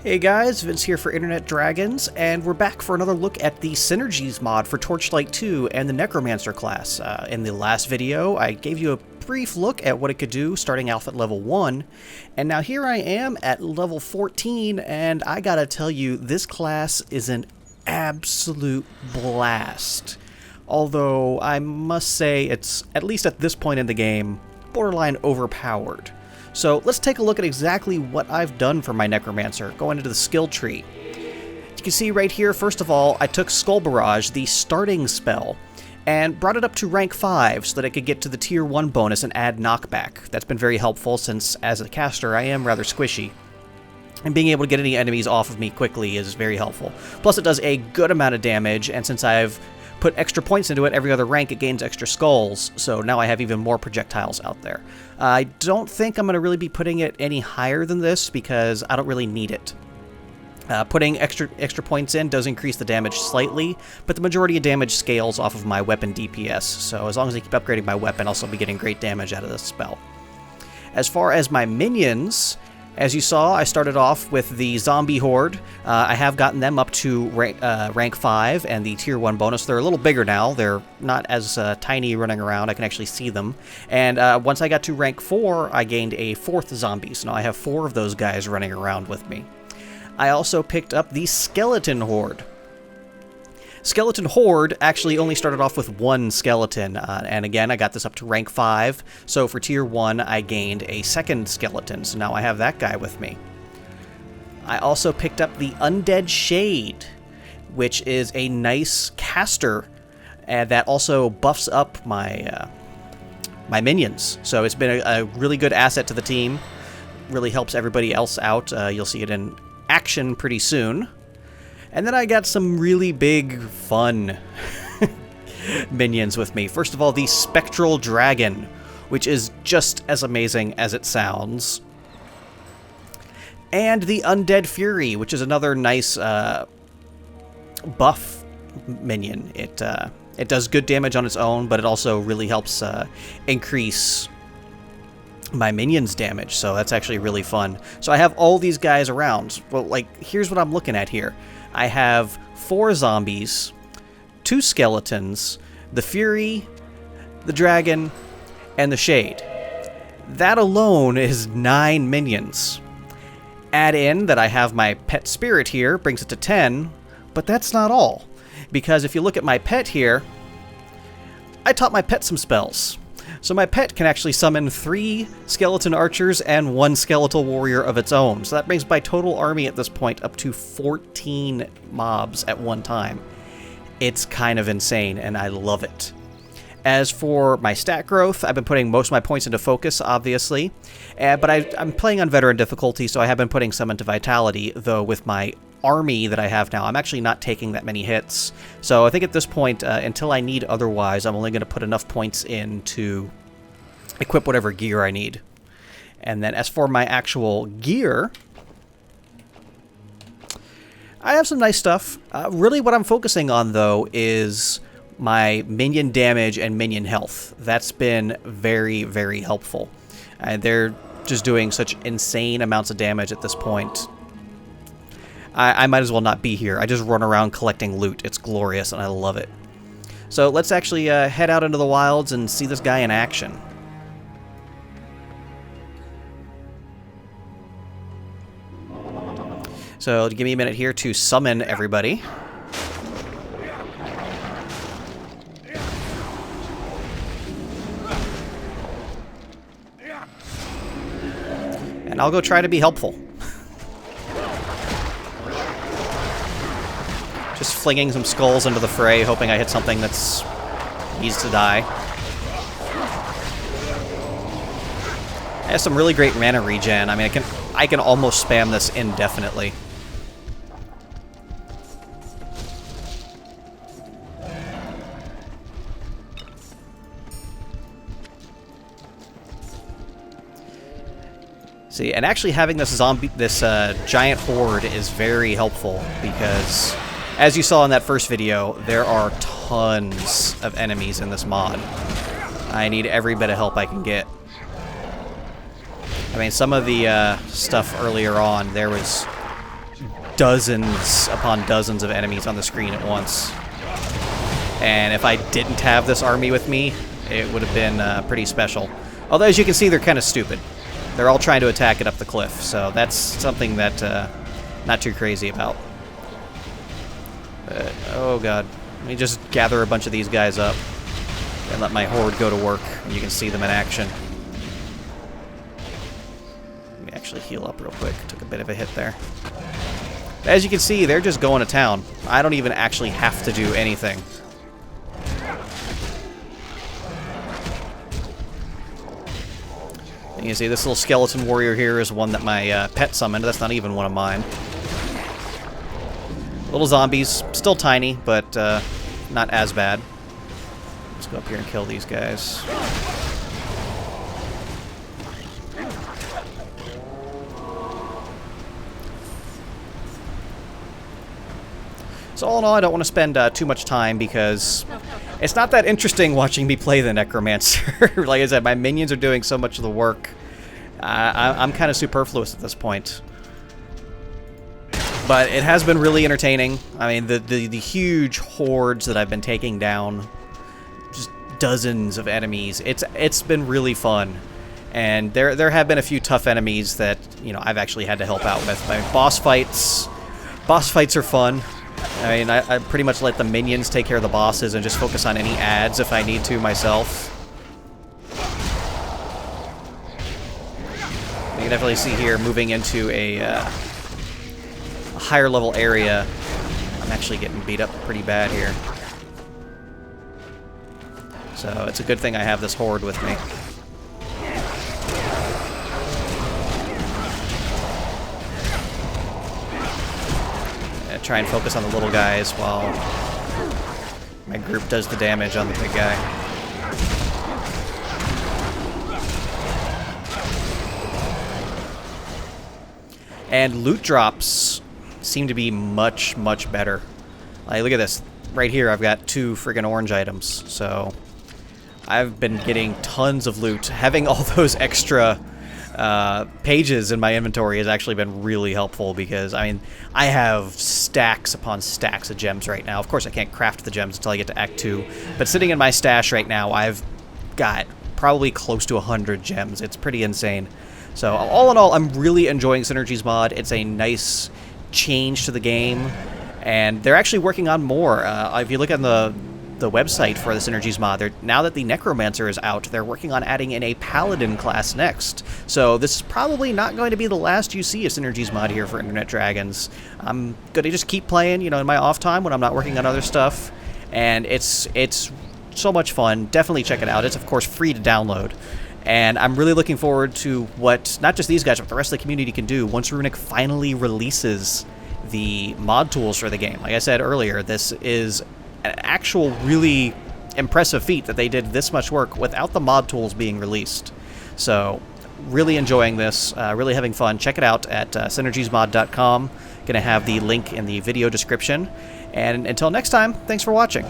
Hey guys, Vince here for Internet Dragons, and we're back for another look at the Synergies mod for Torchlight 2 and the Necromancer class. In the last video, I gave you a brief look at what it could do starting off at level 1, and now here I am at level 14, and I gotta tell you, this class is an absolute blast. Although, I must say, it's, at least at this point in the game, borderline overpowered. So let's take a look at exactly what I've done for my Necromancer, going into the skill tree. You can see right here, first of all, I took Skull Barrage, the starting spell, and brought it up to rank 5 so that I could get to the tier 1 bonus and add knockback. That's been very helpful since, as a caster, I am rather squishy. And being able to get any enemies off of me quickly is very helpful. Plus it does a good amount of damage, and since I've put extra points into it, every other rank it gains extra skulls, so now I have even more projectiles out there. I don't think I'm going to really be putting it any higher than this because I don't really need it. Putting extra points in does increase the damage slightly, but the majority of damage scales off of my weapon DPS, so as long as I keep upgrading my weapon, I'll still be getting great damage out of this spell. As far as my minions, as you saw, I started off with the Zombie Horde. I have gotten them up to rank 5 and the Tier 1 bonus. They're a little bigger now. They're not as tiny running around. I can actually see them. And once I got to rank 4, I gained a 4th zombie. So now I have 4 of those guys running around with me. I also picked up the Skeleton Horde. Skeleton Horde actually only started off with 1 skeleton, and again, I got this up to rank 5, so for tier 1, I gained a 2nd skeleton, so now I have that guy with me. I also picked up the Undead Shade, which is a nice caster, and that also buffs up my, my minions, so it's been a really good asset to the team, really helps everybody else out. You'll see it in action pretty soon. And then I got some really big, fun minions with me. First of all, the Spectral Dragon, which is just as amazing as it sounds. And the Undead Fury, which is another nice buff minion. It does good damage on its own, but it also really helps increase my minions' damage, so that's actually really fun. So I have all these guys around. Well, like, here's what I'm looking at here. I have 4 zombies, 2 skeletons, the Fury, the Dragon, and the Shade. That alone is 9 minions. Add in that I have my pet spirit here, brings it to 10, but that's not all. Because if you look at my pet here, I taught my pet some spells. So my pet can actually summon 3 skeleton archers and 1 skeletal warrior of its own. So that brings my total army at this point up to 14 mobs at one time. It's kind of insane, and I love it. As for my stat growth, I've been putting most of my points into focus, obviously. But I'm playing on veteran difficulty, so I have been putting some into vitality, though with my army that I have now, I'm actually not taking that many hits. So I think at this point, until I need otherwise, I'm only going to put enough points in to equip whatever gear I need. And then as for my actual gear, I have some nice stuff. Really what I'm focusing on, though, is my minion damage and minion health. That's been very, very helpful. They're just doing such insane amounts of damage at this point. I might as well not be here. I just run around collecting loot. It's glorious, and I love it. So let's actually head out into the wilds and see this guy in action. So give me a minute here to summon everybody. And I'll go try to be helpful. Just flinging some skulls into the fray, hoping I hit something that's needs to die. I have some really great mana regen. I mean, I can almost spam this indefinitely. See, and actually having this giant horde is very helpful because, as you saw in that first video, there are tons of enemies in this mod. I need every bit of help I can get. I mean, some of the stuff earlier on, there was dozens upon dozens of enemies on the screen at once. And if I didn't have this army with me, it would have been pretty special. Although, as you can see, they're kind of stupid. They're all trying to attack it up the cliff, so that's something that not too crazy about. Oh god. Let me just gather a bunch of these guys up and let my horde go to work, and you can see them in action. Let me actually heal up real quick. Took a bit of a hit there. As you can see, they're just going to town. I don't even actually have to do anything. You can see this little skeleton warrior here is one that my pet summoned. That's not even one of mine. Little zombies, still tiny, but not as bad. Let's go up here and kill these guys. So all in all, I don't want to spend too much time because it's not that interesting watching me play the Necromancer. Like I said, my minions are doing so much of the work. I'm kind of superfluous at this point. But it has been really entertaining. I mean, the huge hordes that I've been taking down, just dozens of enemies. It's been really fun. And there have been a few tough enemies that, you know, I've actually had to help out with. My boss fights are fun. I mean, I pretty much let the minions take care of the bosses and just focus on any adds if I need to myself. You can definitely see here, moving into a higher level area, I'm actually getting beat up pretty bad here. So it's a good thing I have this horde with me. Try and focus on the little guys while my group does the damage on the big guy. And loot drops seem to be much, much better. Like, look at this. Right here, I've got 2 friggin' orange items. So I've been getting tons of loot. Having all those extra pages in my inventory has actually been really helpful because, I mean, I have stacks upon stacks of gems right now. Of course, I can't craft the gems until I get to Act 2, but sitting in my stash right now, I've got probably close to 100 gems. It's pretty insane. So, all in all, I'm really enjoying Synergy's mod. It's a nice change to the game, and they're actually working on more. If you look on the website for the Synergies mod, now that the Necromancer is out, they're working on adding in a Paladin class next. So this is probably not going to be the last you see of Synergies mod here for Internet Dragons. I'm going to just keep playing, you know, in my off time when I'm not working on other stuff, and it's so much fun. Definitely check it out. It's, of course, free to download. And I'm really looking forward to what not just these guys, but the rest of the community can do once Runic finally releases the mod tools for the game. Like I said earlier, this is an actual really impressive feat that they did this much work without the mod tools being released. So, really enjoying this, really having fun. Check it out at synergiesmod.com. Gonna have the link in the video description. And until next time, thanks for watching.